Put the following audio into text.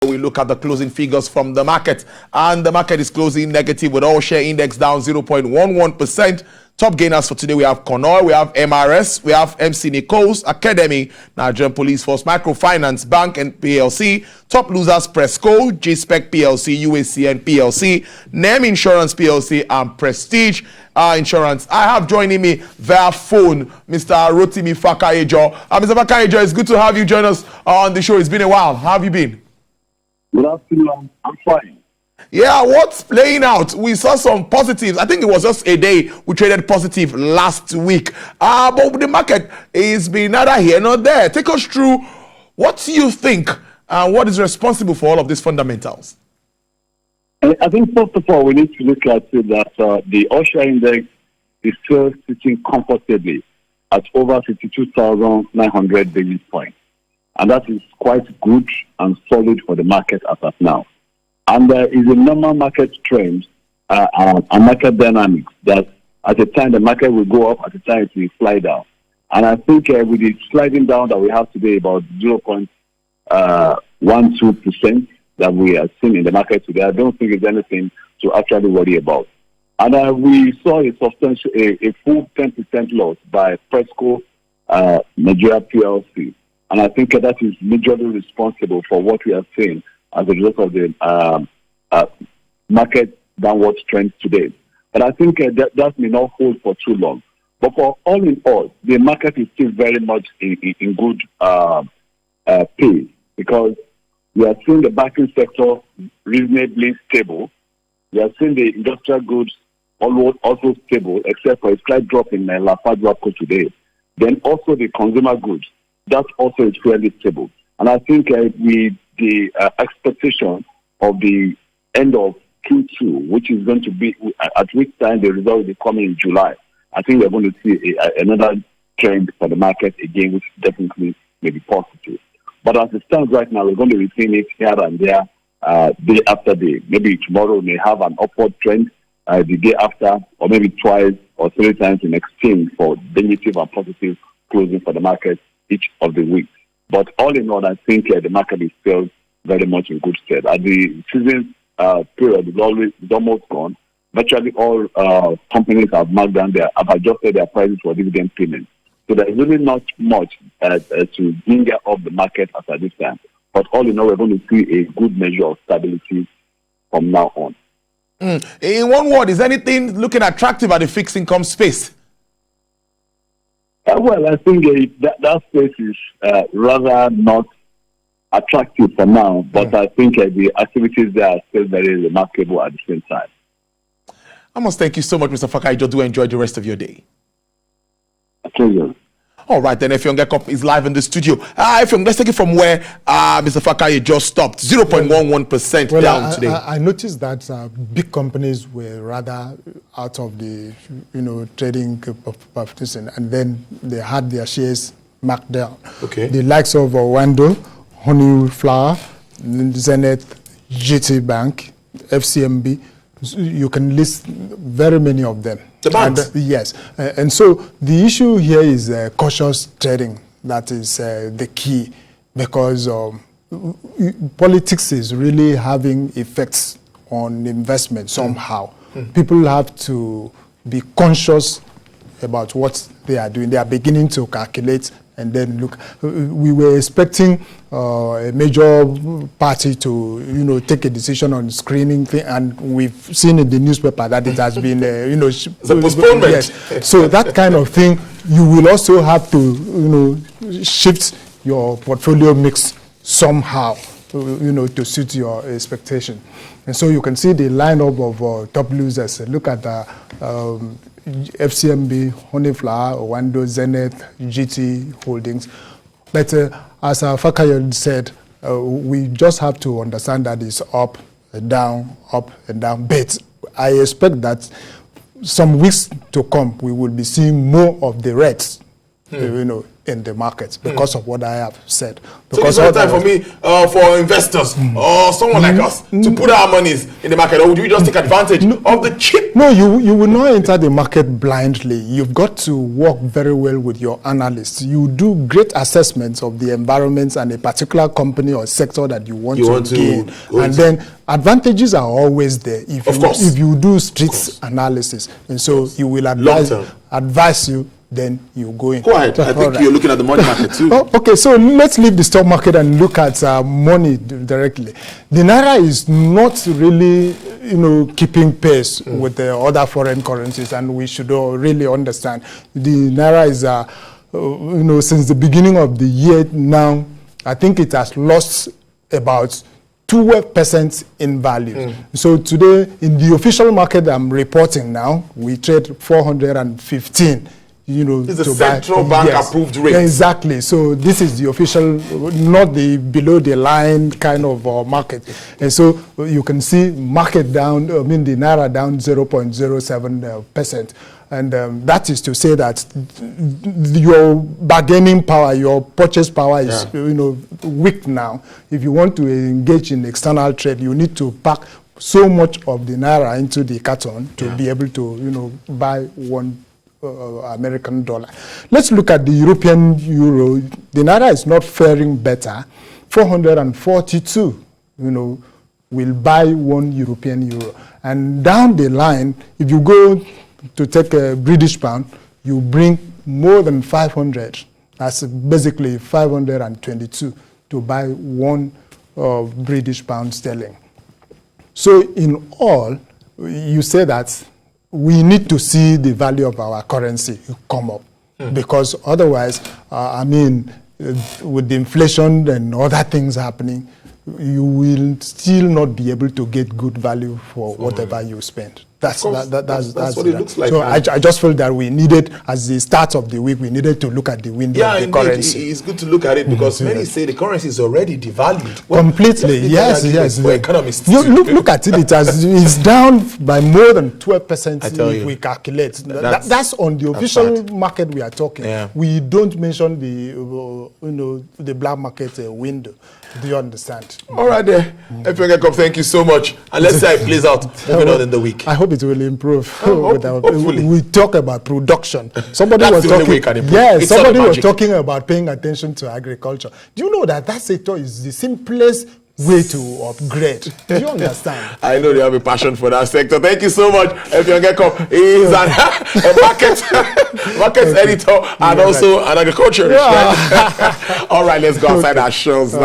We look at the closing figures from the market, and the market is closing negative with all share index down 0.11%. Top gainers for today, we have Conor, we have MRS, we have MC Nichols, Academy, Nigerian Police Force, Microfinance Bank and PLC. Top losers, Presco, G-Spec PLC, UACN PLC, NEM Insurance PLC, and Prestige Insurance. I have joining me via phone, Mr. Rotimi Fakayejo. Mr. Fakayejo, it's good to have you join us on the show. It's been a while. How have you been? Good afternoon. I'm fine. Yeah, what's playing out? We saw some positives. I think it was just a day we traded positive last week. But the market is being neither here nor there. Take us through what you think and what is responsible for all of these fundamentals. I think, first of all, we need to look at it that the Osha index is still sitting comfortably at over 52,900 basis points. And that is quite good and solid for the market as of now. And there is a normal market trend and market dynamics that at a time the market will go up, at a time it will slide down. And I think with the sliding down that we have today, about 0.12% that we are seeing in the market today, I don't think it's anything to actually worry about. And we saw a substantial, a full 10% loss by Presco Nigeria PLC. And I think that is majorly responsible for what we are seeing as a result of the market downward trend today. But I think that may not hold for too long. But for all in all, the market is still very much in good pace, because we are seeing the banking sector reasonably stable. We are seeing the industrial goods also stable, except for a slight drop in Lafarge today. Then also the consumer goods, that also is fairly stable. And I think with the expectation of the end of Q2, which is going to be at which time the result will be coming in July, I think we're going to see another trend for the market again, which definitely may be positive. But as it stands right now, we're going to be seeing it here and there, day after day. Maybe tomorrow may have an upward trend, the day after, or maybe twice or three times in exchange for negative and positive closing for the market each of the weeks. But all in all, I think the market is still very much in good stead. At the season period is almost gone. Virtually all companies have marked down have adjusted their prices for dividend payments. So there is really not much to bring up the market as at this time. But all in all, we're going to see a good measure of stability from now on. In one word, is anything looking attractive at the fixed income space? Well, I think that space is rather not attractive for now, but I think the activities there are still very remarkable at the same time. I must thank you so much, Mr. Fakayejo. Do enjoy the rest of your day. Thank you. All right, then Effiong Gekop is live in the studio. Effiong, let's take it from where Mr. Fakayejo stopped, 0.11% down today. I noticed that big companies were rather out of the trading competition, and then they had their shares marked down. Okay. The likes of Wando, Honeyflower, Zenith, GT Bank, FCMB, you can list very many of them. The banks? Yes. And so the issue here is cautious trading. That is the key, because politics is really having effects on investment somehow. People have to be conscious about what they are doing. They are beginning to calculate and then look. We were expecting a major party to, take a decision on screening thing, and we've seen in the newspaper that it has been, the postponement. Yes. So that kind of thing, you will also have to, shift your portfolio mix somehow, to suit your expectation. And so you can see the lineup of top losers. Look at the FCMB, Honeyflower, Wando, Zenith, GT Holdings. But as Fakayejo said, we just have to understand that it's up and down. But I expect that some weeks to come, we will be seeing more of the reds, in the market because of what I have said. So Because it's not time for me, for investors or someone like us to put our monies in the market, or would we just take advantage of the cheap? No, you will not enter the market blindly. You've got to work very well with your analysts. You do great assessments of the environments and a particular company or sector that you want to gain. And then advantages are always there if you do strict analysis. And so you will advise you, then you go in. Go ahead. I think you're looking at the money market too. Okay, so let's leave the stock market and look at money directly. The Naira is not really, keeping pace with the other foreign currencies, and we should all really understand the Naira is, since the beginning of the year now, I think it has lost about 12% in value. So today, in the official market I'm reporting now, we trade 415. It's a central bank approved rate. Exactly. So this is the official, not the below the line kind of market. And so you can see market down, the Naira down 0.07%. And that is to say that your bargaining power, your purchase power is weak now. If you want to engage in external trade, you need to pack so much of the Naira into the carton to be able to buy one American dollar. Let's look at the European euro. The Naira is not faring better. 442, will buy one European euro. And down the line, if you go to take a British pound, you bring more than 500. That's basically 522 to buy one British pound sterling. So in all, you say that we need to see the value of our currency come up, because otherwise, with the inflation and other things happening, you will still not be able to get good value for whatever you spend. That's what it looks like. So I just feel that we needed, as the start of the week, we needed to look at the window of the currency. It's good to look at it because many say the currency is already devalued. Completely, yes. For economists, look at it. It's down by more than 12% if we calculate. That's on the official market we are talking. Yeah. We don't mention the black market window. Do you understand? All right, there. Thank you so much. And let's see how it plays out moving on in the week. I hope it will improve. Hopefully. We talk about production. Somebody That's was the only talking. way it can improve. Yeah, somebody was talking about paying attention to agriculture. Do you know that sector is the simplest way to upgrade? Do you understand? I know they have a passion for that sector. Thank you so much. Effiong is a market editor and also an agriculturist. Yeah. All right, let's go outside our shows now.